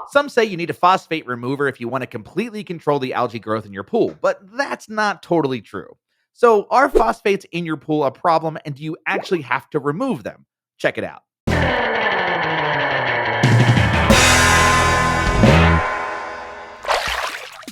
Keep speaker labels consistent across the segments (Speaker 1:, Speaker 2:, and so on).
Speaker 1: Some say you need a phosphate remover if you want to completely control the algae growth in your pool, but that's not totally true. So, are phosphates in your pool a problem and do you actually have to remove them? Check it out.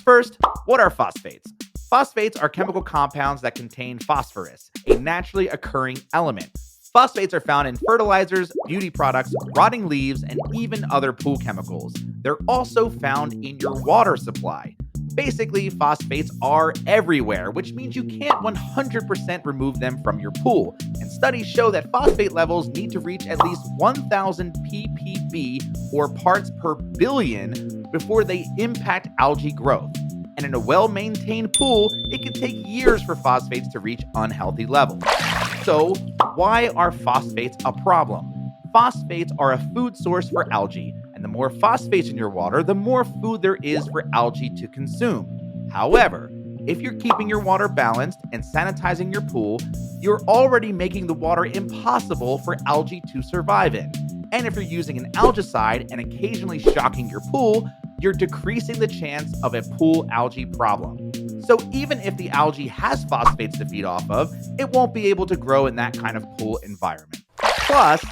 Speaker 1: First, what are phosphates? Phosphates are chemical compounds that contain phosphorus, a naturally occurring element. Phosphates are found in fertilizers, beauty products, rotting leaves, and even other pool chemicals. They're also found in your water supply. Basically, phosphates are everywhere, which means you can't 100% remove them from your pool. And studies show that phosphate levels need to reach at least 1,000 ppb, or parts per billion, before they impact algae growth. And in a well-maintained pool, it can take years for phosphates to reach unhealthy levels. So, why are phosphates a problem? Phosphates are a food source for algae, and the more phosphates in your water, the more food there is for algae to consume. However, if you're keeping your water balanced and sanitizing your pool, you're already making the water impossible for algae to survive in. And if you're using an algicide and occasionally shocking your pool, you're decreasing the chance of a pool algae problem. So even if the algae has phosphates to feed off of, it won't be able to grow in that kind of pool environment. Plus,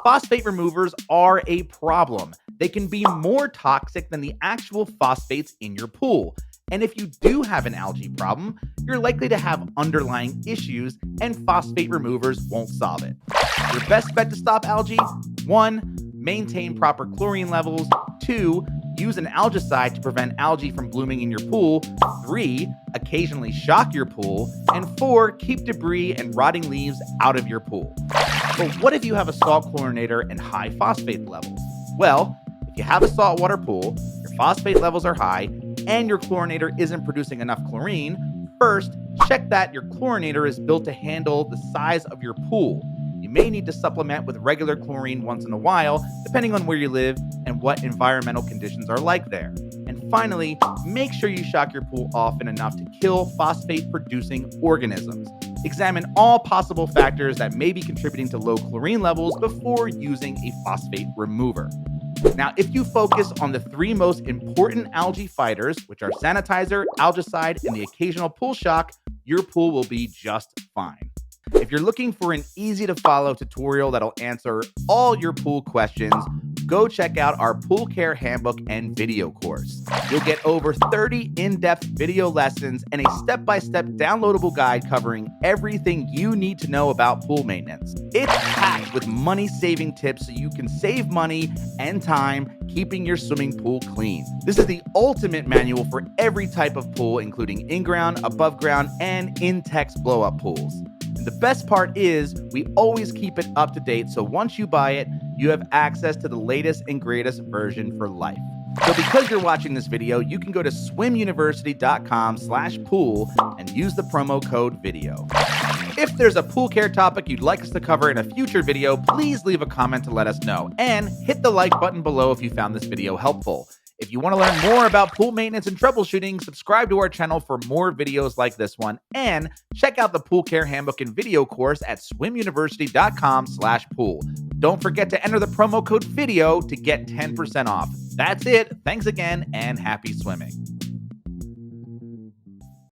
Speaker 1: phosphate removers are a problem. They can be more toxic than the actual phosphates in your pool. And if you do have an algae problem, you're likely to have underlying issues, and phosphate removers won't solve it. Your best bet to stop algae? 1. Maintain proper chlorine levels. 2. Use an algicide to prevent algae from blooming in your pool. 3. Occasionally shock your pool. And 4. Keep debris and rotting leaves out of your pool. But what if you have a salt chlorinator and high phosphate levels? Well, if you have a saltwater pool, your phosphate levels are high, and your chlorinator isn't producing enough chlorine, first, check that your chlorinator is built to handle the size of your pool. You may need to supplement with regular chlorine once in a while, depending on where you live and what environmental conditions are like there. And finally, make sure you shock your pool often enough to kill phosphate-producing organisms. Examine all possible factors that may be contributing to low chlorine levels before using a phosphate remover. Now, if you focus on the 3 most important algae fighters, which are sanitizer, algicide, and the occasional pool shock, your pool will be just fine. If you're looking for an easy-to-follow tutorial that'll answer all your pool questions, go check out our Pool Care Handbook and video course. You'll get over 30 in-depth video lessons and a step-by-step downloadable guide covering everything you need to know about pool maintenance. It's packed with money-saving tips so you can save money and time keeping your swimming pool clean. This is the ultimate manual for every type of pool, including in-ground, above-ground, and in-text blow-up pools. And the best part is we always keep it up to date, so once you buy it, you have access to the latest and greatest version for life. So because you're watching this video, you can go to swimuniversity.com/pool and use the promo code video. If there's a pool care topic you'd like us to cover in a future video, please leave a comment to let us know, and hit the like button below if you found this video helpful. If you want to learn more about pool maintenance and troubleshooting, subscribe to our channel for more videos like this one, and check out the Pool Care Handbook and video course at swimuniversity.com/pool. Don't forget to enter the promo code VIDEO to get 10% off. That's it. Thanks again, and happy swimming.